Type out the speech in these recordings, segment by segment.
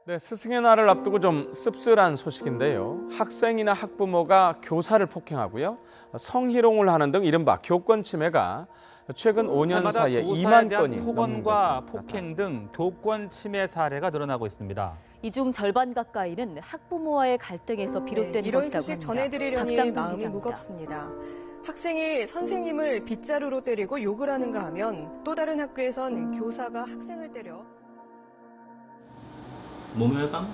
네, 스승의 날을 앞두고 좀 씁쓸한 소식인데요. 학생이나 학부모가 교사를 폭행하고요. 성희롱을 하는 등 이른바 교권 침해가 최근 5년 해마다 사이에 교사에 2만 대한 건이 넘는 폭언과 것으로 폭행 나타났습니다. 등 교권 침해 사례가 늘어나고 있습니다. 이 중 절반 가까이는 학부모와의 갈등에서 비롯된 이런 것이라고 소식 합니다. 전해드리려니 박상근 마음이 기자입니다. 무겁습니다. 학생이 선생님을 빗자루로 때리고 욕을 하는가 하면 또 다른 학교에선 교사가 학생을 때려 모멸감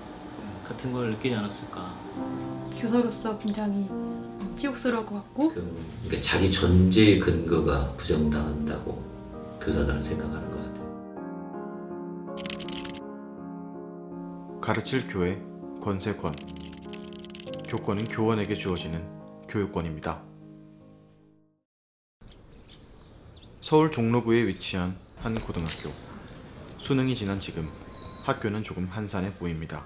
같은 걸 느끼지 않았을까. 교사로서 굉장히 치욕스러울 것 같고 그러니까 자기 존재의 근거가 부정당한다고 교사들은 생각하는 것 같아요. 가르칠 교회, 권세권. 교권은 교원에게 주어지는 교육권입니다. 서울 종로구에 위치한 한 고등학교. 수능이 지난 지금 학교는 조금 한산해 보입니다.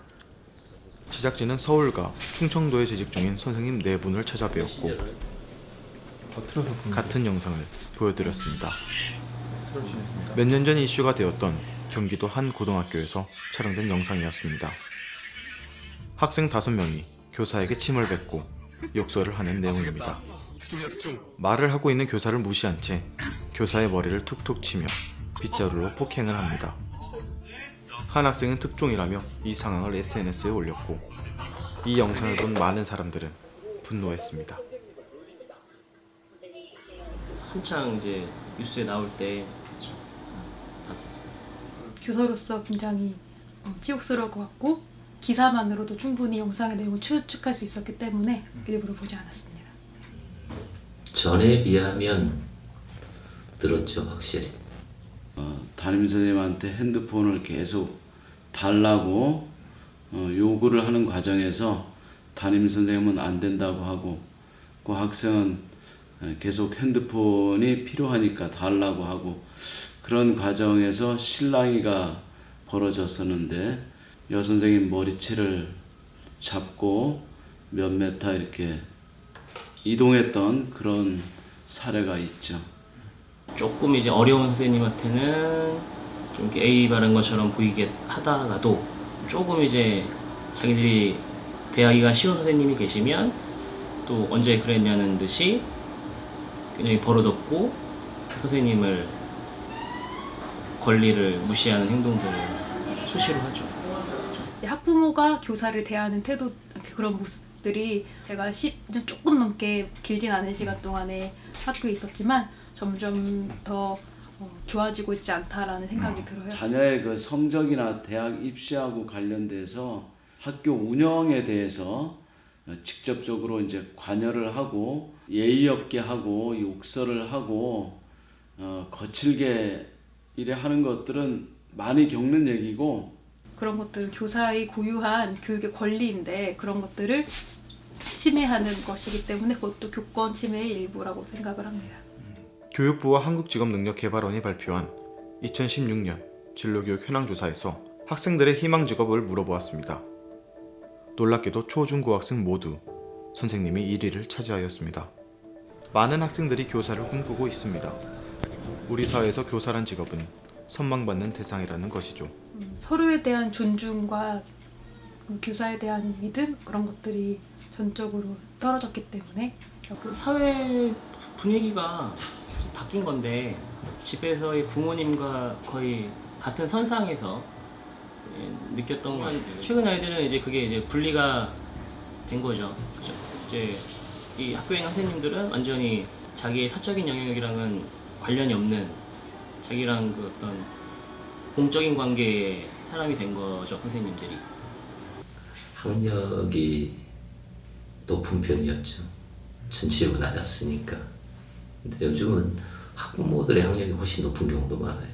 제작진은 서울과 충청도에 재직 중인 선생님 4분을 찾아뵈었고 같은 영상을 보여드렸습니다. 몇 년 전 이슈가 되었던 경기도 한 고등학교에서 촬영된 영상이었습니다. 학생 5명이 교사에게 침을 뱉고 욕설을 하는 내용입니다. 말을 하고 있는 교사를 무시한 채 교사의 머리를 툭툭 치며 빗자루로 폭행을 합니다. 한 학생은 특종이라며 이 상황을 SNS에 올렸고 이 영상을 본 많은 사람들은 분노했습니다. 한창 이제 뉴스에 나올 때 봤었어요. 교사로서 굉장히 치욕스러울 것 같고 기사만으로도 충분히 영상의 내용을 추측할 수 있었기 때문에 일부러 보지 않았습니다. 전에 비하면 늘었죠, 확실히. 담임선생님한테 핸드폰을 계속 달라고 요구를 하는 과정에서 담임선생님은 안 된다고 하고 그 학생은 계속 핸드폰이 필요하니까 달라고 하고 그런 과정에서 실랑이가 벌어졌었는데 여선생님 머리채를 잡고 몇 메타 이렇게 이동했던 그런 사례가 있죠. 조금 이제 어려운 선생님한테는 좀 이렇게 예의 바른 것처럼 보이게 하다가도 조금 이제 자기들이 대하기가 쉬운 선생님이 계시면 또 언제 그랬냐는 듯이 굉장히 버릇없고 선생님을 권리를 무시하는 행동들을 수시로 하죠. 학부모가 교사를 대하는 태도 그런 모습들이 제가 10년 조금 넘게 길진 않은 시간 동안에 학교에 있었지만 점점 더 좋아지고 있지 않다라는 생각이 들어요. 자녀의 그 성적이나 대학 입시하고 관련돼서 학교 운영에 대해서 직접적으로 이제 관여를 하고 예의 없게 하고 욕설을 하고 거칠게 이래 하는 것들은 많이 겪는 얘기고 그런 것들은 교사의 고유한 교육의 권리인데 그런 것들을 침해하는 것이기 때문에 그것도 교권 침해의 일부라고 생각을 합니다. 교육부와 한국직업능력개발원이 발표한 2016년 진로교육 현황조사에서 학생들의 희망 직업을 물어보았습니다. 놀랍게도 초, 중, 고학생 모두 선생님이 1위를 차지하였습니다. 많은 학생들이 교사를 꿈꾸고 있습니다. 우리 사회에서 교사란 직업은 선망받는 대상이라는 것이죠. 서로에 대한 존중과 교사에 대한 믿음 그런 것들이 전적으로 떨어졌기 때문에 그 사회 분위기가 바뀐 건데 집에서의 부모님과 거의 같은 선상에서 느꼈던 것 같아요. 최근 아이들은 이제 그게 이제 분리가 된 거죠. 그렇죠? 이제 이 학교에 있는 선생님들은 완전히 자기의 사적인 영역이랑은 관련이 없는 자기랑 그 어떤 공적인 관계의 사람이 된 거죠, 선생님들이. 학력이 높은 편이었죠. 전체적으로 낮았으니까. 근데 요즘은 학부모들의 학력이 훨씬 높은 경우도 많아요.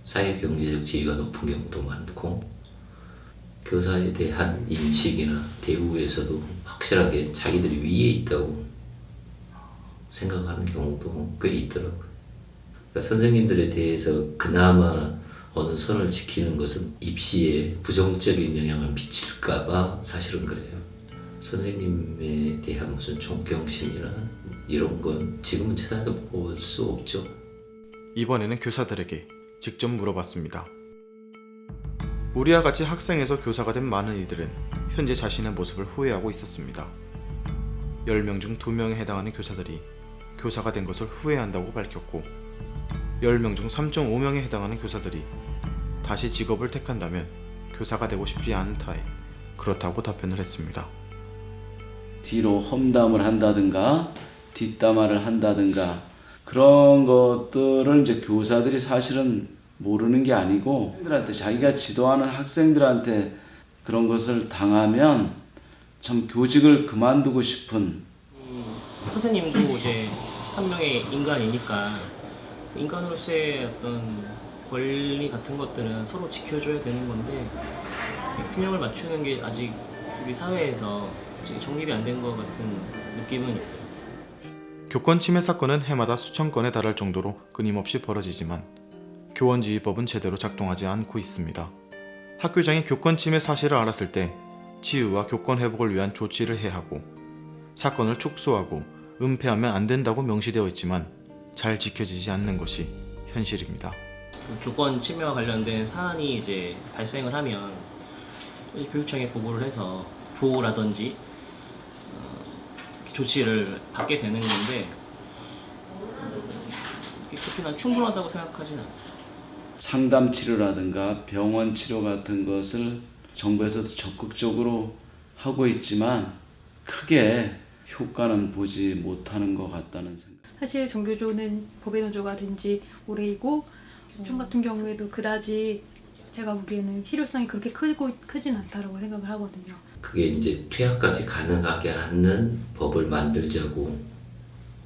사회 경제적 지위가 높은 경우도 많고 교사에 대한 인식이나 대우에서도 확실하게 자기들이 위에 있다고 생각하는 경우도 꽤 있더라고요. 그러니까 선생님들에 대해서 그나마 어느 선을 지키는 것은 입시에 부정적인 영향을 미칠까봐 사실은 그래요. 선생님에 대한 무슨 존경심이나 이런 건 지금은 찾아볼 수 없죠. 이번에는 교사들에게 직접 물어봤습니다. 우리와 같이 학생에서 교사가 된 많은 이들은 현재 자신의 모습을 후회하고 있었습니다. 10명 중 2명에 해당하는 교사들이 교사가 된 것을 후회한다고 밝혔고 10명 중 3.5명에 해당하는 교사들이 다시 직업을 택한다면 교사가 되고 싶지 않다에 그렇다고 답변을 했습니다. 뒤로 험담을 한다든가 뒷담화를 한다든가 그런 것들을 이제 교사들이 사실은 모르는 게 아니고 학생들한테 자기가 지도하는 학생들한테 그런 것을 당하면 참 교직을 그만두고 싶은 선생님도 이제 한 명의 인간이니까 인간으로서의 어떤 권리 같은 것들은 서로 지켜줘야 되는 건데 균형을 맞추는 게 아직 우리 사회에서 정립이 안 된 것 같은 느낌은 있어요. 교권 침해 사건은 해마다 수천 건에 달할 정도로 끊임없이 벌어지지만 교원지휘법은 제대로 작동하지 않고 있습니다. 학교장이 교권 침해 사실을 알았을 때 치유와 교권 회복을 위한 조치를 해야 하고 사건을 축소하고 은폐하면 안 된다고 명시되어 있지만 잘 지켜지지 않는 것이 현실입니다. 교권 침해와 관련된 사안이 이제 발생을 하면 교육청에 보고를 해서 보호라든지 조치를 받게 되는 건데 그렇게 난 충분하다고 생각하지는 않아요. 상담 치료라든가 병원 치료 같은 것을 정부에서도 적극적으로 하고 있지만 크게 효과는 보지 못하는 것 같다는 생각. 사실 정교조는 법의 노조가 된 지 오래이고 총 같은 경우에도 그다지 제가 보기에는 실효성이 그렇게 크진 않다고 생각을 하거든요. 그게 이제 퇴학까지 가능하게 하는 법을 만들자고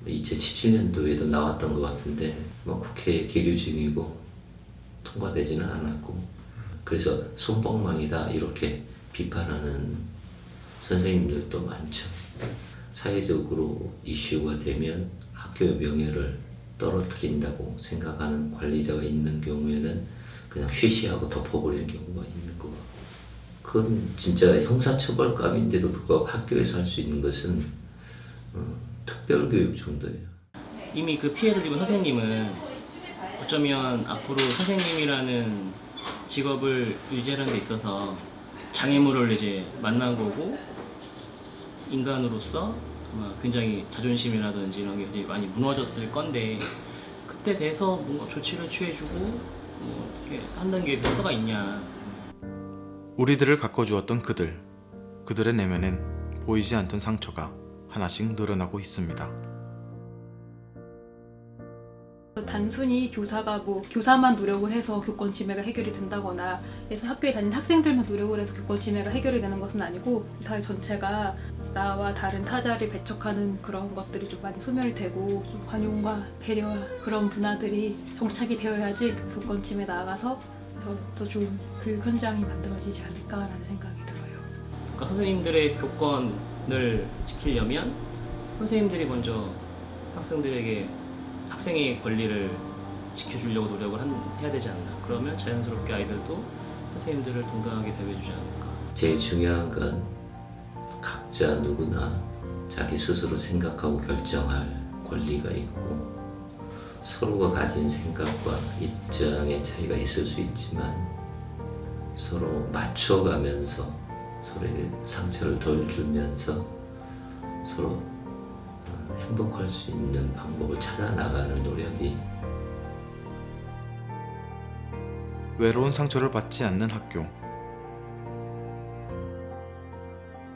2017년도에도 나왔던 것 같은데 국회에 계류 중이고 통과되지는 않았고 그래서 손방망이다 이렇게 비판하는 선생님들도 많죠. 사회적으로 이슈가 되면 학교의 명예를 떨어뜨린다고 생각하는 관리자가 있는 경우에는 그냥 쉬쉬하고 덮어버리는 경우가 있는 거. 그건 진짜 형사처벌감인데도 불구하고 학교에서 할 수 있는 것은 특별교육 정도예요. 이미 그 피해를 입은 선생님은 어쩌면 앞으로 선생님이라는 직업을 유지하는 데 있어서 장애물을 이제 만난 거고 인간으로서 아마 굉장히 자존심이라든지 이런 게 굉장히 많이 무너졌을 건데 그때 대해서 뭔가 조치를 취해주고 뭐 이렇게 한다는 게 효과가 있냐. 우리들을 가꿔주었던 그들의 내면엔 보이지 않던 상처가 하나씩 늘어나고 있습니다. 단순히 교사가 교사만 노력을 해서 교권 침해가 해결이 된다거나 해서 학교에 다니는 학생들만 노력을 해서 교권 침해가 해결이 되는 것은 아니고 사회 전체가 나와 다른 타자를 배척하는 그런 것들이 좀 많이 소멸이 되고 좀 관용과 배려와 그런 문화들이 정착이 되어야지 교권 침해 나아가서 더 좋은 교육 현장이 만들어지지 않을까라는 생각이 들어요. 그러니까 선생님들의 교권을 지키려면 선생님들이 먼저 학생들에게 학생의 권리를 지켜주려고 노력을 해야 되지 않나. 그러면 자연스럽게 아이들도 선생님들을 동등하게 대해주지 않을까. 제일 중요한 건 각자 누구나 자기 스스로 생각하고 결정할 권리가 있고 서로가 가진 생각과 입장의 차이가 있을 수 있지만 서로 맞춰가면서 서로에게 상처를 덜 주면서 서로 행복할 수 있는 방법을 찾아 나가는 노력이 외로운 상처를 받지 않는 학교.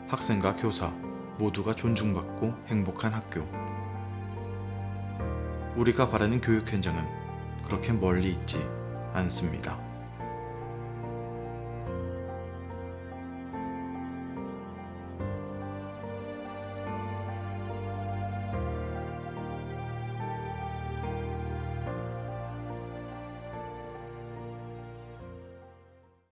학생과 교사 모두가 존중받고 행복한 학교. 우리가 바라는 교육 현장은 그렇게 멀리 있지 않습니다.